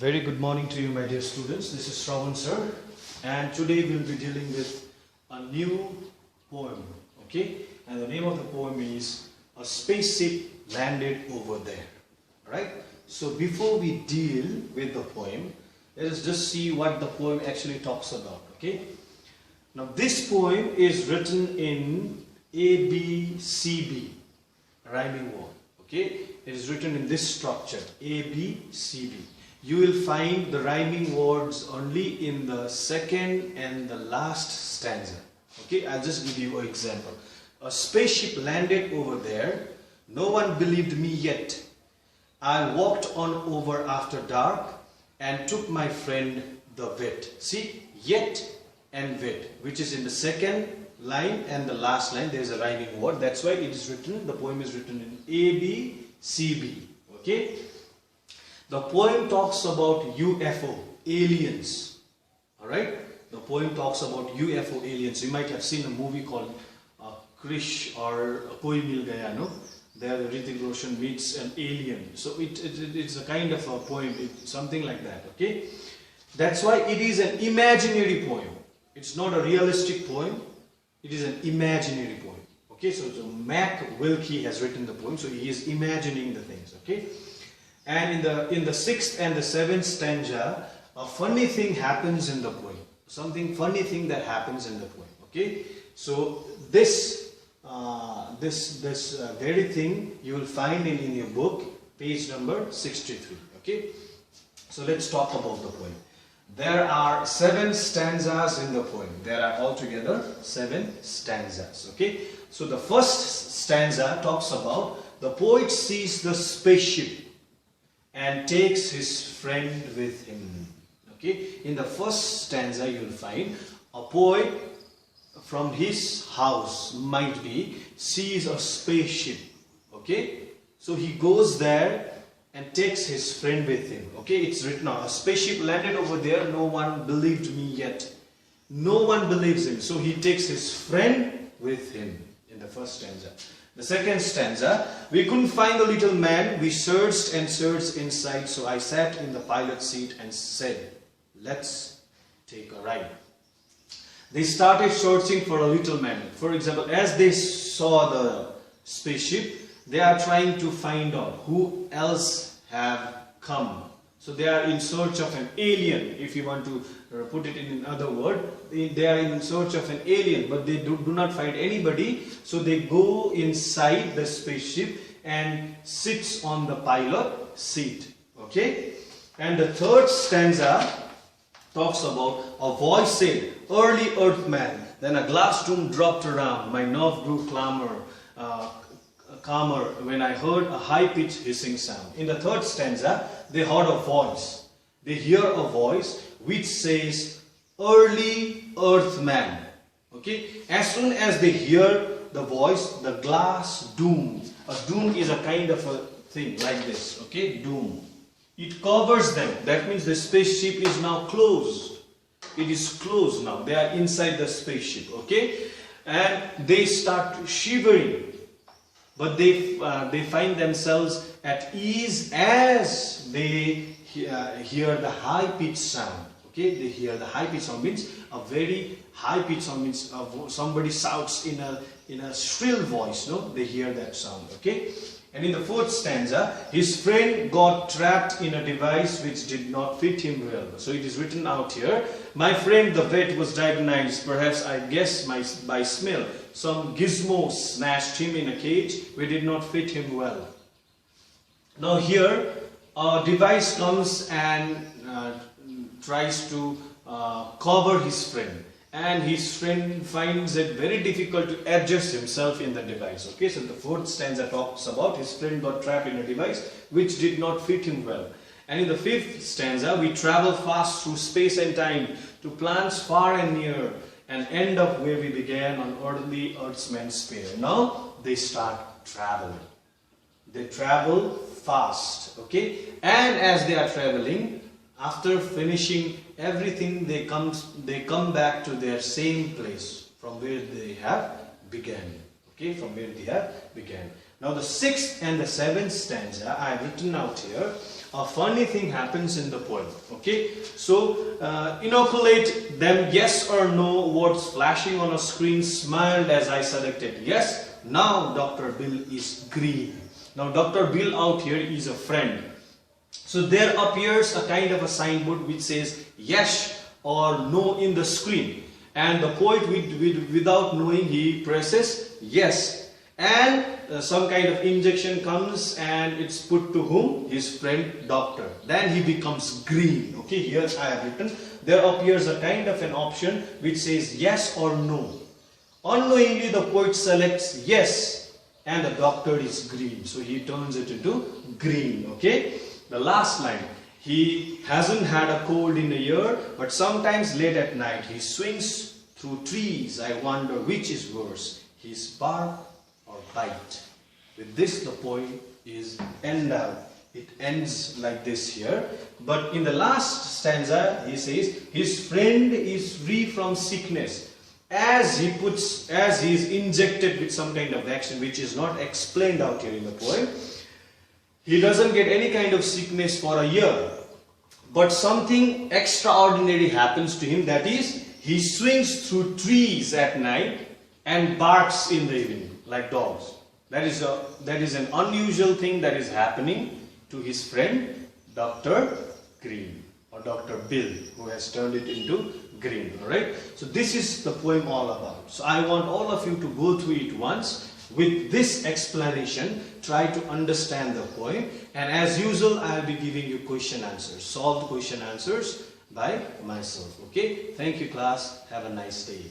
Very good morning to you, my dear students. This is Shravan sir, and today we'll be dealing with a new poem. Okay, and the name of the poem is "A Spaceship Landed Over There." Right. So before we deal with the poem, let us just see what the poem actually talks about. Okay. Now this poem is written in ABCB, rhyming word. Okay, it is written in this structure ABCB. You will find the rhyming words only in the second and the last stanza. Okay, I'll just give you an example. A spaceship landed over there. No one believed me yet. I walked on over after dark and took my friend the vet. See, yet and vet, which is in the second line and the last line. There is a rhyming word. That's why it is written. The poem is written in ABCB. Okay. The poem talks about UFO, aliens. Alright? The poem talks about UFO, aliens. You might have seen a movie called Krish or Koi Mil Gaya, no? There Hrithik Roshan meets an alien. So it's a kind of a poem, something like that. Okay? That's why it is an imaginary poem. It's not a realistic poem. It is an imaginary poem. Okay? So Mac Wilkie has written the poem. So he is imagining the things. Okay? And in the sixth and the seventh stanza, a funny thing happens in the poem. Something funny thing that happens in the poem. Okay, so this very thing you will find in your book, page number 63. Okay, so let's talk about the poem. There are 7 stanzas in the poem. There are altogether 7 stanzas. Okay, so the first stanza talks about the poet sees the spaceship and takes his friend with him. Okay, in the first stanza you will find a poet from his house, might be, sees a spaceship. Okay, so he goes there and takes his friend with him. Okay, it's written on a spaceship landed over there. No one believed me yet. No one believes him, so he takes his friend with him in the first stanza. The second stanza, we couldn't find the little man. We searched and searched inside. So I sat in the pilot seat and said, let's take a ride. They started searching for a little man. For example, as they saw the spaceship, they are trying to find out who else have come. So they are in search of an alien, if you want to put it in another word. They are in search of an alien, but they do not find anybody. So they go inside the spaceship and sits on the pilot seat. Okay? And the third stanza talks about a voice said, early earthman. Then a glass dome dropped around. My nerve grew calmer when I heard a high-pitched hissing sound. In the third stanza, they heard a voice. They hear a voice which says, early earthman. Okay? As soon as they hear the voice, the glass doom. A doom is a kind of a thing like this. Okay? Doom. It covers them. That means the spaceship is now closed. It is closed now. They are inside the spaceship. Okay? And they start shivering. But they find themselves at ease as they hear the high-pitched sound. Okay, they hear the high-pitched sound means a very high-pitched sound means somebody shouts in a shrill voice. No, they hear that sound. Okay, and in the fourth stanza, his friend got trapped in a device which did not fit him well. So it is written out here. My friend, the vet, was diagnosed. Perhaps I guess by smell. Some gizmo snatched him in a cage which did not fit him well. Now here a device comes and tries to cover his friend, and his friend finds it very difficult to adjust himself in the device. Okay, so the fourth stanza talks about his friend got trapped in a device which did not fit him well. And in the fifth stanza, we travel fast through space and time to planets far and near, and end up where we began on earthly earthman's sphere. Now they start traveling. They travel fast. Okay, and as they are traveling, after finishing everything, they come back to their same place from where they have began. Okay, from where they have began. Now the 6th and the 7th stanza I have written out here. A funny thing happens in the poem. Okay, so inoculate them yes or no. Words flashing on a screen. Smiled as I selected yes. Now Dr. Bill is green. Now Dr. Bill out here is a friend. So there appears a kind of a signboard which says yes or no in the screen. And the poet without knowing he presses yes. And some kind of injection comes and it's put to whom? His friend doctor. Then he becomes green. Okay, here I have written. There appears a kind of an option which says yes or no. Unknowingly the poet selects yes and the doctor is green. So he turns it into green. Okay. The last line. He hasn't had a cold in a year, but sometimes late at night he swings through trees. I wonder which is worse, his bark or bite. With this the poem is ended. It ends like this here. But in the last stanza he says his friend is free from sickness as he is injected with some kind of vaccine which is not explained out here in the poem. He doesn't get any kind of sickness for a year. But something extraordinary happens to him, that is, he swings through trees at night and barks in the evening like dogs. That is an unusual thing that is happening to his friend Dr. Green or Dr. Bill, who has turned it into green. Alright, so this is the poem all about. So I want all of you to go through it once. With this explanation, try to understand the poem, and as usual I will be giving you question answers, solved question answers by myself. Okay, thank you class, have a nice day.